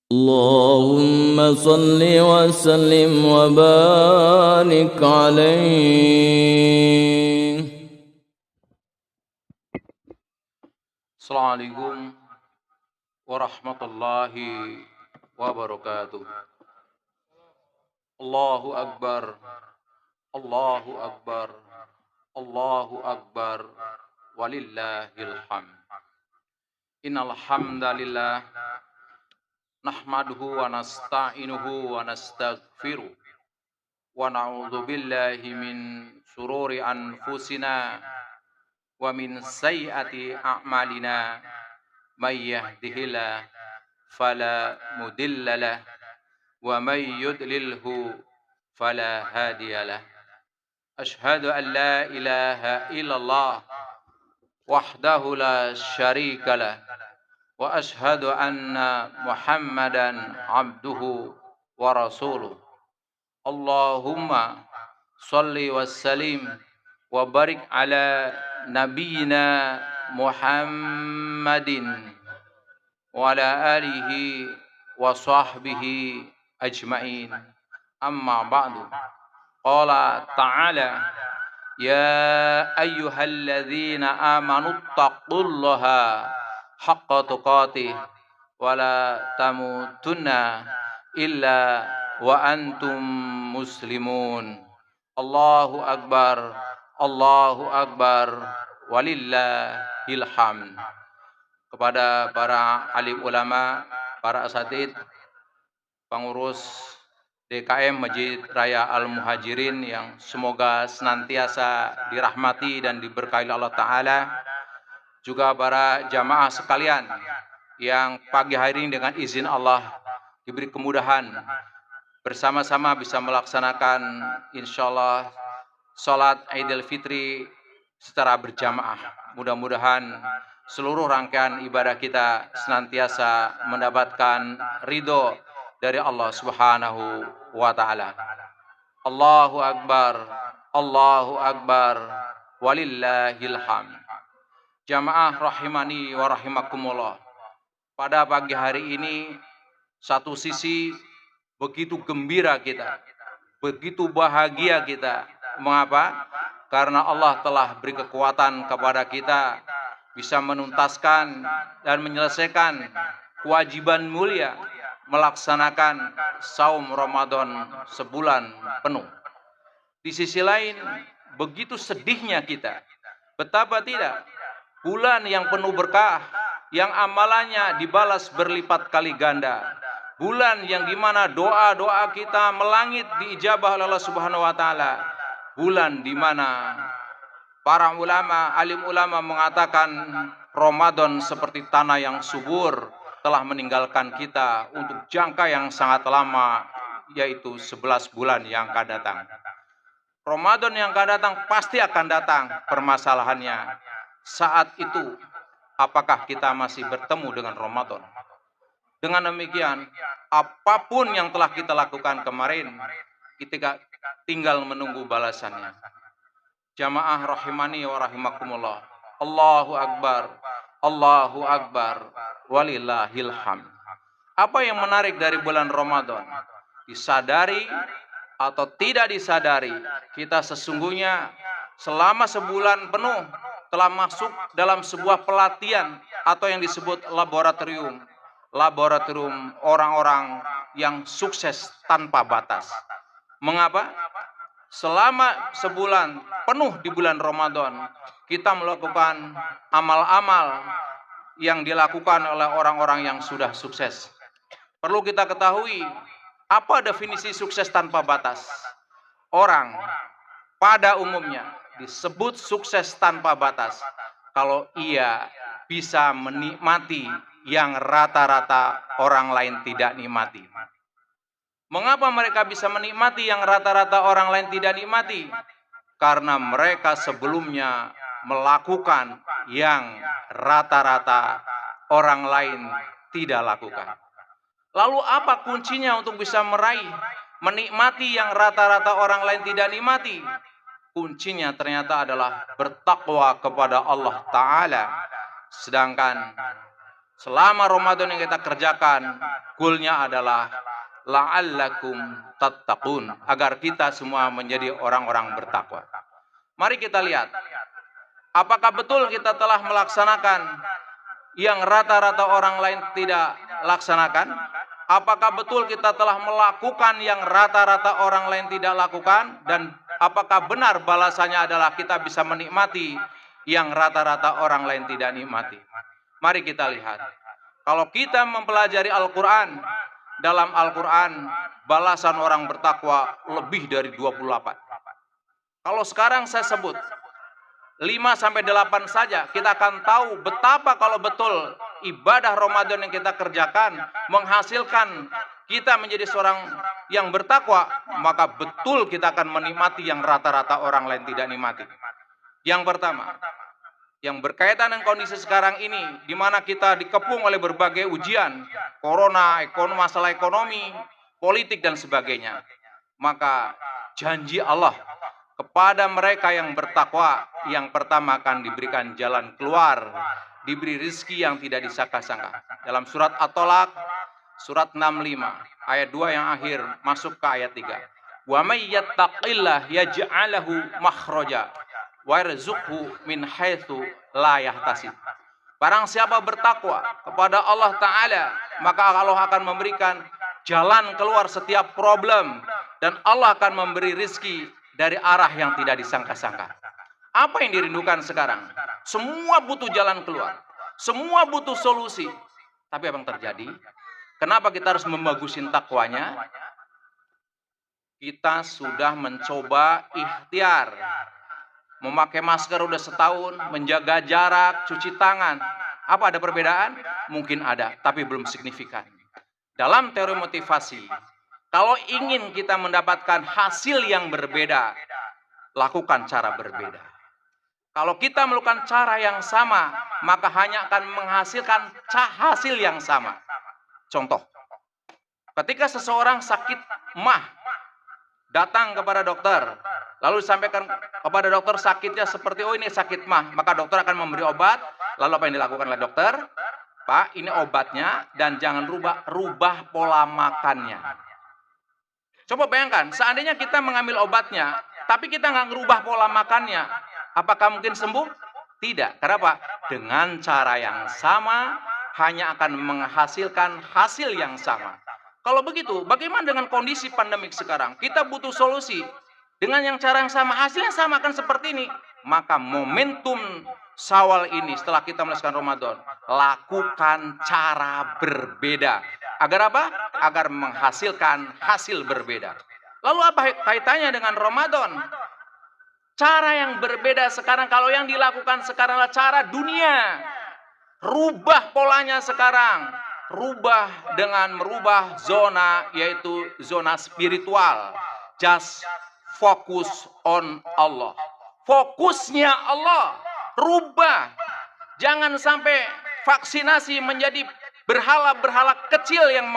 اللهم صل وسلم وبارك عليه. Assalamualaikum warahmatullahi wabarakatuh. Allahu Akbar, Allahu Akbar, Allahu Akbar, walillahil hamd. Innal hamdalillah nahmaduhu wa nasta'inuhu wa nastaghfiruh wa na'udzu billahi min sururi anfusina wa min sayyiati a'malina may yahdihillahu fala mudhillalah wa may yudlilhu fala hadiyalah. Asyhadu an la ilaha illallah wahdahu la syarikalah wa asyhadu anna Muhammadan abduhu wa rasuluh. Allahumma shalli wa sallim wa barik ala nabiyyina Muhammadin wa ala alihi wa sahbihi ajmain. Amma ba'du. Qala ta'ala ya ayyuhalladzina amanu taqullaha haqqa tuqatih wa la tamutunna illa wa antum muslimun. Allahu akbar, Allahu akbar, walillahil hamd. Kepada para alim ulama, para asatidz, pengurus DKM Masjid Raya Al-Muhajirin yang semoga senantiasa dirahmati dan diberkahi Allah Ta'ala, juga para jamaah sekalian yang pagi hari ini dengan izin Allah diberi kemudahan bersama-sama bisa melaksanakan insyaallah sholat Idul Fitri secara berjamaah. Mudah-mudahan seluruh rangkaian ibadah kita senantiasa mendapatkan ridho dari Allah Subhanahu wa Ta'ala. Allahu Akbar, Allahu Akbar, walillahil hamd. Jamaah rahimani wa rahimakumullah. Pada pagi hari ini, satu sisi begitu gembira kita, begitu bahagia kita. Mengapa? Karena Allah telah beri kekuatan kepada kita bisa menuntaskan dan menyelesaikan kewajiban mulia melaksanakan saum Ramadan sebulan penuh. Di sisi lain, begitu sedihnya kita. Betapa tidak? Bulan yang penuh berkah, yang amalannya dibalas berlipat kali ganda. Bulan yang dimana doa-doa kita melangit diijabah oleh Allah Subhanahu wa Ta'ala. Bulan dimana para ulama, alim ulama mengatakan Ramadan seperti tanah yang subur telah meninggalkan kita untuk jangka yang sangat lama, yaitu 11 bulan yang akan datang. Ramadan yang akan datang pasti akan datang. Permasalahannya saat itu apakah kita masih bertemu dengan Ramadan? Dengan demikian, apapun yang telah kita lakukan kemarin, kita tinggal menunggu balasannya. Jamaah rahimani wa rahimakumullah. Allahu Akbar, Allahu Akbar, walillahil hamd. Apa yang menarik dari bulan Ramadan? Disadari atau tidak disadari, kita sesungguhnya selama sebulan penuh telah masuk dalam sebuah pelatihan atau yang disebut laboratorium. Laboratorium orang-orang yang sukses tanpa batas. Mengapa? Selama sebulan penuh di bulan Ramadan, kita melakukan amal-amal yang dilakukan oleh orang-orang yang sudah sukses. Perlu kita ketahui, apa definisi sukses tanpa batas? Orang pada umumnya disebut sukses tanpa batas kalau ia bisa menikmati yang rata-rata orang lain tidak nikmati. Mengapa mereka bisa menikmati yang rata-rata orang lain tidak nikmati? Karena mereka sebelumnya melakukan yang rata-rata orang lain tidak lakukan. Lalu apa kuncinya untuk bisa meraih, menikmati yang rata-rata orang lain tidak nikmati? Kuncinya ternyata adalah bertakwa kepada Allah Ta'ala. Sedangkan selama Ramadan yang kita kerjakan, goalnya adalah la'allakum tattaqun, agar kita semua menjadi orang-orang bertakwa. Mari kita lihat, apakah betul kita telah melaksanakan yang rata-rata orang lain tidak laksanakan? Apakah betul kita telah melakukan yang rata-rata orang lain tidak lakukan? Dan apakah benar balasannya adalah kita bisa menikmati yang rata-rata orang lain tidak nikmati? Mari kita lihat. Kalau kita mempelajari Al-Quran, dalam Al-Quran balasan orang bertakwa lebih dari 28. Kalau sekarang saya sebut 5-8 saja, kita akan tahu betapa kalau betul ibadah Ramadan yang kita kerjakan menghasilkan kita menjadi seorang yang bertakwa, maka betul kita akan menikmati yang rata-rata orang lain tidak nikmati. Yang pertama, yang berkaitan dengan kondisi sekarang ini, di mana kita dikepung oleh berbagai ujian, corona, masalah ekonomi, politik dan sebagainya, maka janji Allah kepada mereka yang bertakwa, yang pertama akan diberikan jalan keluar, diberi rizki yang tidak disangka-sangka. Dalam surat At-Tolaq, surat 65, ayat 2 yang akhir, masuk ke ayat 3. Wa may yattaqillah yaj'alahu makhraja wa yarzuqhu min haitsu la yahtasib. Barang siapa bertakwa kepada Allah Ta'ala, maka Allah akan memberikan jalan keluar setiap problem, dan Allah akan memberi rizki dari arah yang tidak disangka-sangka. Apa yang dirindukan sekarang? Semua butuh jalan keluar, semua butuh solusi. Tapi apa yang terjadi? Kenapa kita harus membagusin takwanya? Kita sudah mencoba ikhtiar, memakai masker udah setahun, menjaga jarak, cuci tangan. Apa ada perbedaan? Mungkin ada, tapi belum signifikan. Dalam teori motivasi, kalau ingin kita mendapatkan hasil yang berbeda, lakukan cara berbeda. Kalau kita melakukan cara yang sama, maka hanya akan menghasilkan hasil yang sama. Contoh, ketika seseorang sakit mah, datang kepada dokter, lalu disampaikan kepada dokter sakitnya seperti, oh ini sakit mah, maka dokter akan memberi obat. Lalu apa yang dilakukan oleh dokter? Pak, ini obatnya dan jangan rubah pola makannya. Coba bayangkan, seandainya kita mengambil obatnya, tapi kita nggak ngerubah pola makannya, apakah mungkin sembuh? Tidak. Kenapa? Dengan cara yang sama, hanya akan menghasilkan hasil yang sama. Kalau begitu, bagaimana dengan kondisi pandemik sekarang? Kita butuh solusi. Dengan yang cara yang sama, hasilnya sama akan seperti ini. Maka momentum Syawal ini, setelah kita melaksanakan Ramadan, lakukan cara berbeda. Agar apa? Agar menghasilkan hasil berbeda. Lalu apa kaitannya dengan Ramadan? Cara yang berbeda sekarang, kalau yang dilakukan sekarang adalah cara dunia. Rubah polanya sekarang. Rubah dengan merubah zona, yaitu zona spiritual. Just focus on Allah. Fokusnya Allah. Rubah. Jangan sampai vaksinasi menjadi berhala-berhala kecil yang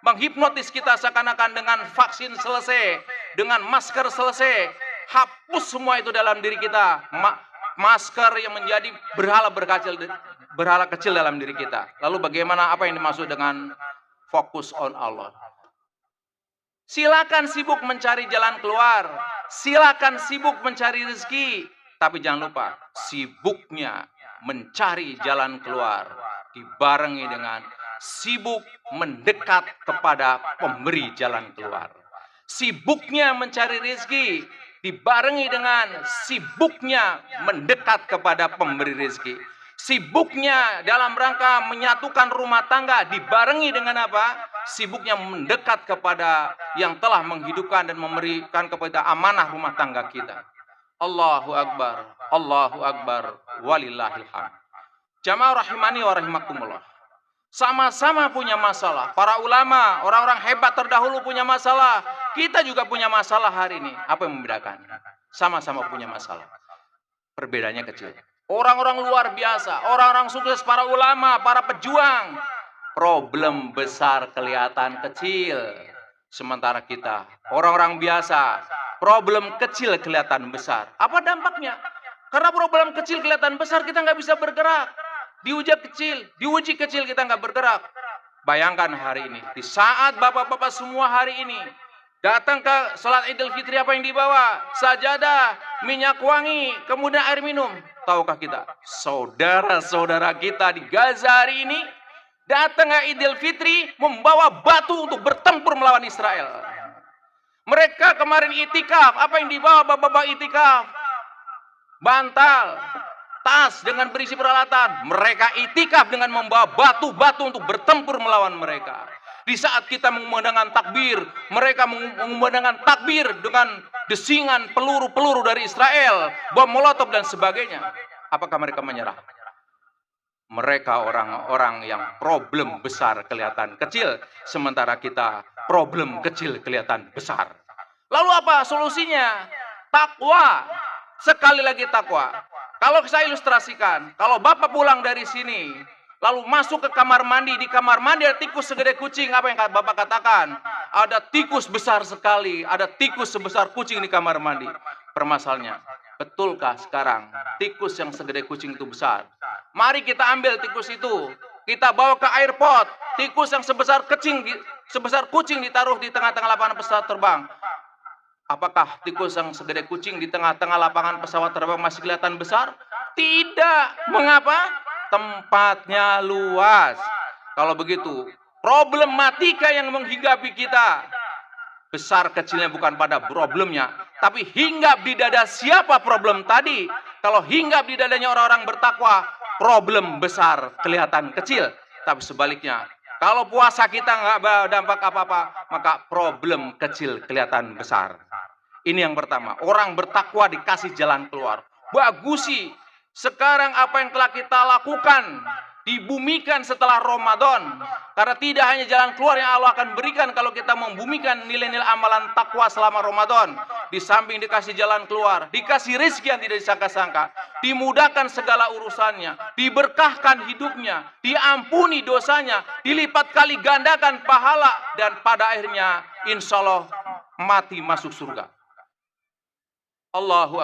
menghipnotis kita seakan-akan dengan vaksin selesai, dengan masker selesai. Hapus semua itu dalam diri kita. Masker yang menjadi berhala kecil dalam diri kita. Lalu bagaimana, apa yang dimaksud dengan fokus on Allah? Silakan sibuk mencari jalan keluar. Silakan sibuk mencari rezeki. Tapi jangan lupa, sibuknya mencari jalan keluar dibarengi dengan sibuk mendekat kepada pemberi jalan keluar. Sibuknya mencari rezeki dibarengi dengan sibuknya mendekat kepada pemberi rezeki. Sibuknya dalam rangka menyatukan rumah tangga dibarengi dengan apa? Sibuknya mendekat kepada yang telah menghidupkan dan memberikan kepada amanah rumah tangga kita. Allahu Akbar, Allahu Akbar, walillahil hamd. Jamaah rahimani wa rahimakumullah. Sama-sama punya masalah. Para ulama, orang-orang hebat terdahulu punya masalah. Kita juga punya masalah hari ini. Apa yang membedakan? Sama-sama punya masalah. Perbedaannya kecil. Orang-orang luar biasa, orang-orang sukses, para ulama, para pejuang. Problem besar kelihatan kecil. Sementara kita, orang-orang biasa, problem kecil kelihatan besar. Apa dampaknya? Karena problem kecil kelihatan besar, kita nggak bisa bergerak. diuji kecil kita nggak bergerak. Bayangkan hari ini, di saat bapak-bapak semua hari ini datang ke sholat Idul Fitri, apa yang dibawa? Sajadah, minyak wangi, kemudian air minum. Tahukah kita, saudara-saudara kita di Gaza hari ini datang ke Idul Fitri membawa batu untuk bertempur melawan Israel. Mereka kemarin itikaf, apa yang dibawa bapak-bapak itikaf? Bantal, tas dengan berisi peralatan. Mereka itikaf dengan membawa batu-batu untuk bertempur melawan mereka. Di saat kita mengumandangkan takbir, mereka mengumandangkan takbir dengan desingan peluru-peluru dari Israel, bom molotov dan sebagainya. Apakah mereka menyerah? Mereka orang-orang yang problem besar kelihatan kecil, sementara kita problem kecil kelihatan besar. Lalu apa solusinya? Takwa. Sekali lagi takwa. Kalau saya ilustrasikan, kalau Bapak pulang dari sini, lalu masuk ke kamar mandi, di kamar mandi ada tikus segede kucing, apa yang Bapak katakan? Ada tikus besar sekali, ada tikus sebesar kucing di kamar mandi. Permasalahannya, betulkah sekarang tikus yang segede kucing itu besar? Mari kita ambil tikus itu, kita bawa ke airport. Tikus yang sebesar kucing ditaruh di tengah-tengah lapangan pesawat terbang. Apakah tikus yang segede kucing di tengah-tengah lapangan pesawat terbang masih kelihatan besar? Tidak. Mengapa? Tempatnya luas. Kalau begitu, problematika yang menghinggapi kita, besar kecilnya bukan pada problemnya, tapi hinggap di dada siapa problem tadi. Kalau hinggap di dadanya orang-orang bertakwa, problem besar kelihatan kecil. Tapi sebaliknya, kalau puasa kita nggak berdampak apa-apa, maka problem kecil kelihatan besar. Ini yang pertama, orang bertakwa dikasih jalan keluar. Bagusi, sekarang apa yang telah kita lakukan, dibumikan setelah Ramadan. Karena tidak hanya jalan keluar yang Allah akan berikan kalau kita membumikan nilai-nilai amalan takwa selama Ramadan. Di samping dikasih jalan keluar, dikasih rezeki yang tidak disangka-sangka, dimudahkan segala urusannya, diberkahkan hidupnya, diampuni dosanya, dilipat kali gandakan pahala, dan pada akhirnya insya Allah mati masuk surga. Allahu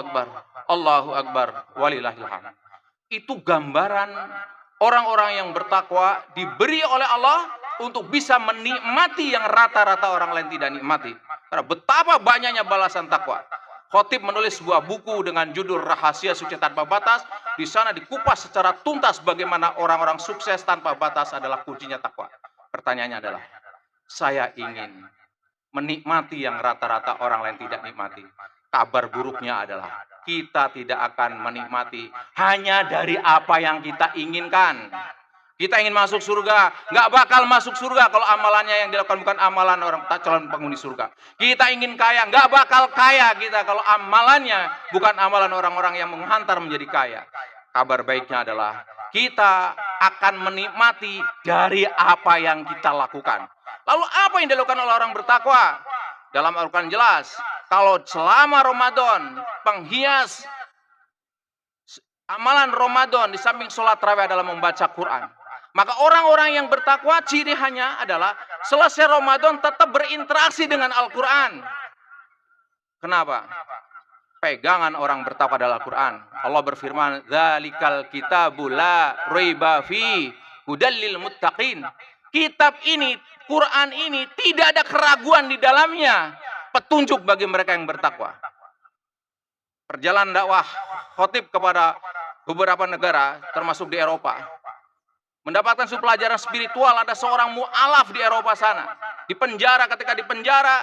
Akbar, walillahil hamd. Itu gambaran orang-orang yang bertakwa diberi oleh Allah untuk bisa menikmati yang rata-rata orang lain tidak nikmati. Karena betapa banyaknya balasan takwa. Khotib menulis sebuah buku dengan judul Rahasia Sukses Tanpa Batas. Di sana dikupas secara tuntas bagaimana orang-orang sukses tanpa batas adalah kuncinya takwa. Pertanyaannya adalah, saya ingin menikmati yang rata-rata orang lain tidak nikmati. Kabar buruknya adalah kita tidak akan menikmati hanya dari apa yang kita inginkan. Kita ingin masuk surga, nggak bakal masuk surga kalau amalannya yang dilakukan bukan amalan orang calon penghuni surga. Kita ingin kaya, nggak bakal kaya kita kalau amalannya bukan amalan orang-orang yang menghantar menjadi kaya. Kabar baiknya adalah kita akan menikmati dari apa yang kita lakukan. Lalu apa yang dilakukan oleh orang bertakwa? Dalam Al-Quran jelas, kalau selama Ramadan, penghias amalan Ramadan di samping sholat tarawih adalah membaca Quran. Maka orang-orang yang bertakwa ciri hanya adalah selesai Ramadan tetap berinteraksi dengan Al-Quran. Kenapa? Pegangan orang bertakwa adalah Al-Quran. Allah berfirman, "Dzalikal kitabu la raiba fi hudal lil muttaqin." Kitab ini, Quran ini tidak ada keraguan di dalamnya, petunjuk bagi mereka yang bertakwa. Perjalanan dakwah khotib kepada beberapa negara termasuk di Eropa, mendapatkan suatu pelajaran spiritual. Ada seorang mu'alaf di Eropa sana, di penjara. Ketika di penjara,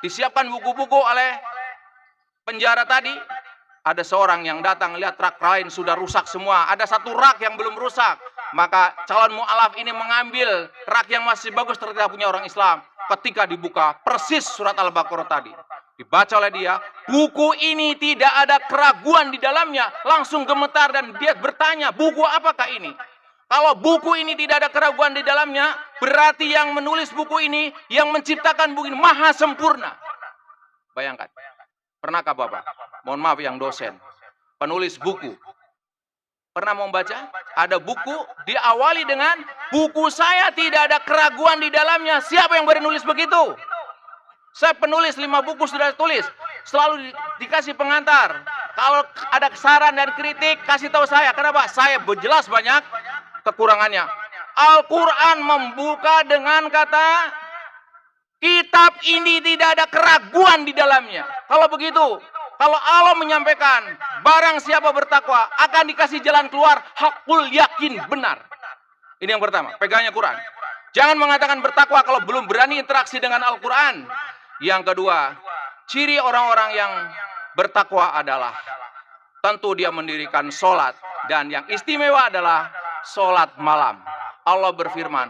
disiapkan buku-buku oleh penjara tadi. Ada seorang yang datang lihat rak lain sudah rusak semua, ada satu rak yang belum rusak. Maka calon mu'alaf ini mengambil rak yang masih bagus, ternyata punya orang Islam. Ketika dibuka, persis surat Al-Baqarah tadi. Dibaca oleh dia, buku ini tidak ada keraguan di dalamnya. Langsung gemetar dan dia bertanya, buku apakah ini? Kalau buku ini tidak ada keraguan di dalamnya, berarti yang menulis buku ini, yang menciptakan buku ini maha sempurna. Bayangkan, pernahkah Bapak? Mohon maaf yang dosen, penulis buku. Pernah membaca? Ada buku diawali dengan buku saya tidak ada keraguan di dalamnya. Siapa yang beri nulis begitu? Saya penulis 5 buku sudah tulis. Selalu dikasih pengantar. Kalau ada saran dan kritik, kasih tahu saya. Kenapa? Saya jelas banyak kekurangannya. Al-Quran membuka dengan kata, kitab ini tidak ada keraguan di dalamnya. Kalau begitu, kalau Allah menyampaikan, barang siapa bertakwa akan dikasih jalan keluar, hakul yakin benar. Ini yang pertama, pegangnya Quran. Jangan mengatakan bertakwa kalau belum berani interaksi dengan Al-Quran. Yang kedua, ciri orang-orang yang bertakwa adalah tentu dia mendirikan sholat. Dan yang istimewa adalah sholat malam. Allah berfirman,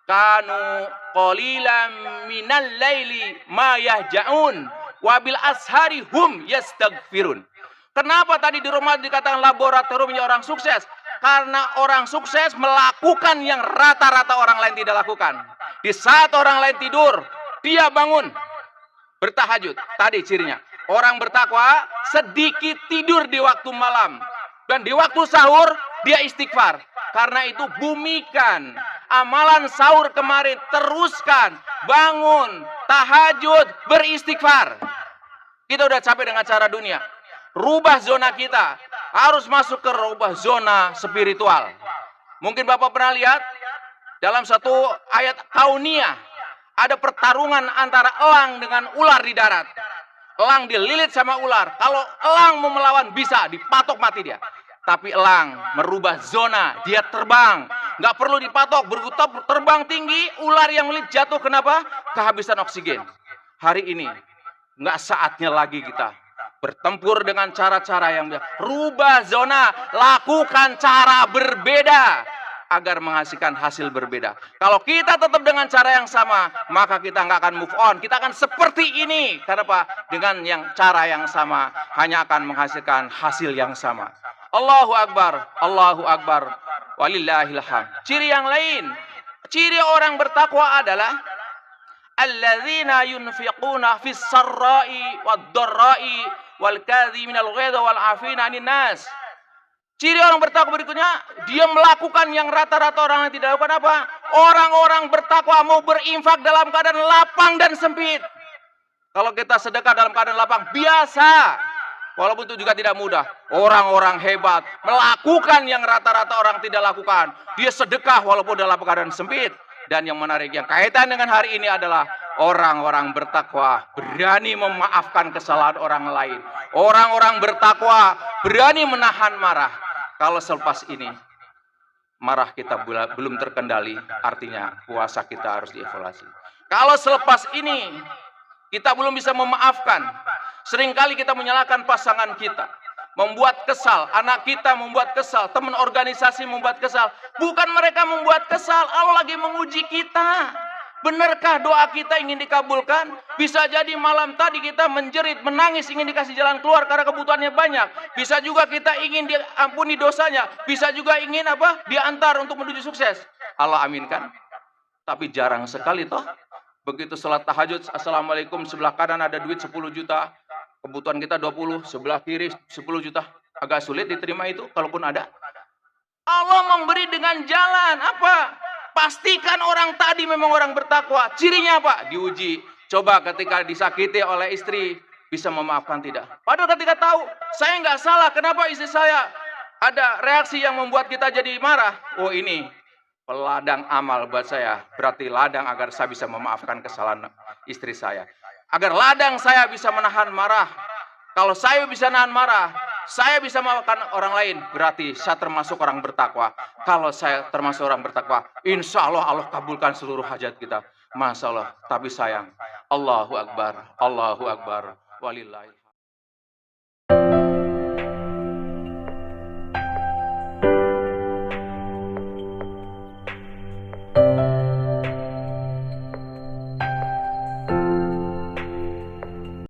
kanu qalilan minal laili ma yahja'un wabil ashari hum yastaghfirun. Kenapa tadi di rumah dikatakan laboratoriumnya orang sukses? Karena orang sukses melakukan yang rata-rata orang lain tidak lakukan. Di saat orang lain tidur, dia bangun bertahajud. Tadi cirinya, orang bertakwa sedikit tidur di waktu malam. Dan di waktu sahur, dia istighfar. Karena itu bumikan amalan sahur kemarin, teruskan, bangun, tahajud, beristighfar. Kita udah capek dengan cara dunia. Rubah zona kita, harus masuk ke rubah zona spiritual. Mungkin Bapak pernah lihat dalam satu ayat Kauniyah, ada pertarungan antara elang dengan ular di darat. Elang dililit sama ular. Kalau elang mau melawan bisa, dipatok mati dia. Tapi elang merubah zona, dia terbang. Nggak perlu dipatok, bergutop, terbang tinggi, ular yang melilit jatuh. Kenapa? Kehabisan oksigen. Hari ini, nggak saatnya lagi kita bertempur dengan cara-cara yang rubah zona, lakukan cara berbeda agar menghasilkan hasil berbeda. Kalau kita tetap dengan cara yang sama, maka kita nggak akan move on. Kita akan seperti ini. Kenapa? Dengan yang cara yang sama, hanya akan menghasilkan hasil yang sama. Allahu Akbar, Allahu Akbar, walillahil hamd. Ciri yang lain, ciri orang bertakwa adalah alladzina yunfiquna fis sarra'i wad dharra'i wal kadhiminal ghaidha wal 'afina 'anil nas. Ciri orang bertakwa berikutnya, dia melakukan yang rata-rata orang yang tidak lakukan apa? Orang-orang bertakwa mau berinfak dalam keadaan lapang dan sempit. Kalau kita sedekah dalam keadaan lapang, biasa. Walaupun itu juga tidak mudah. Orang-orang hebat melakukan yang rata-rata orang tidak lakukan. Dia sedekah walaupun dalam keadaan sempit. Dan yang menarik, yang kaitan dengan hari ini adalah orang-orang bertakwa berani memaafkan kesalahan orang lain. Orang-orang bertakwa berani menahan marah. Kalau selepas ini marah kita belum terkendali, artinya puasa kita harus dievaluasi. Kalau selepas ini kita belum bisa memaafkan, seringkali kita menyalahkan pasangan kita, membuat kesal, anak kita membuat kesal, teman organisasi membuat kesal. Bukan mereka membuat kesal, Allah lagi menguji kita. Benarkah doa kita ingin dikabulkan? Bisa jadi malam tadi kita menjerit, menangis, ingin dikasih jalan keluar karena kebutuhannya banyak. Bisa juga kita ingin diampuni dosanya. Bisa juga ingin diantar untuk menuju sukses. Allah aminkan. Tapi jarang sekali toh. Begitu salat tahajud, assalamualaikum, sebelah kanan ada duit 10 juta. Kebutuhan kita 20, sebelah kiri 10 juta. Agak sulit diterima itu, kalaupun ada. Allah memberi dengan jalan, apa? Pastikan orang tadi memang orang bertakwa. Cirinya apa? Diuji. Coba ketika disakiti oleh istri, bisa memaafkan tidak? Padahal ketika tahu, saya nggak salah, kenapa istri saya ada reaksi yang membuat kita jadi marah? Oh ini, peladang amal buat saya. Berarti ladang agar saya bisa memaafkan kesalahan istri saya. Agar ladang saya bisa menahan marah. Kalau saya bisa nahan marah, saya bisa memaafkan orang lain, berarti saya termasuk orang bertakwa. Kalau saya termasuk orang bertakwa, insya Allah Allah kabulkan seluruh hajat kita. Masya Allah, tapi sayang, Allahu Akbar, Allahu Akbar, walillahi.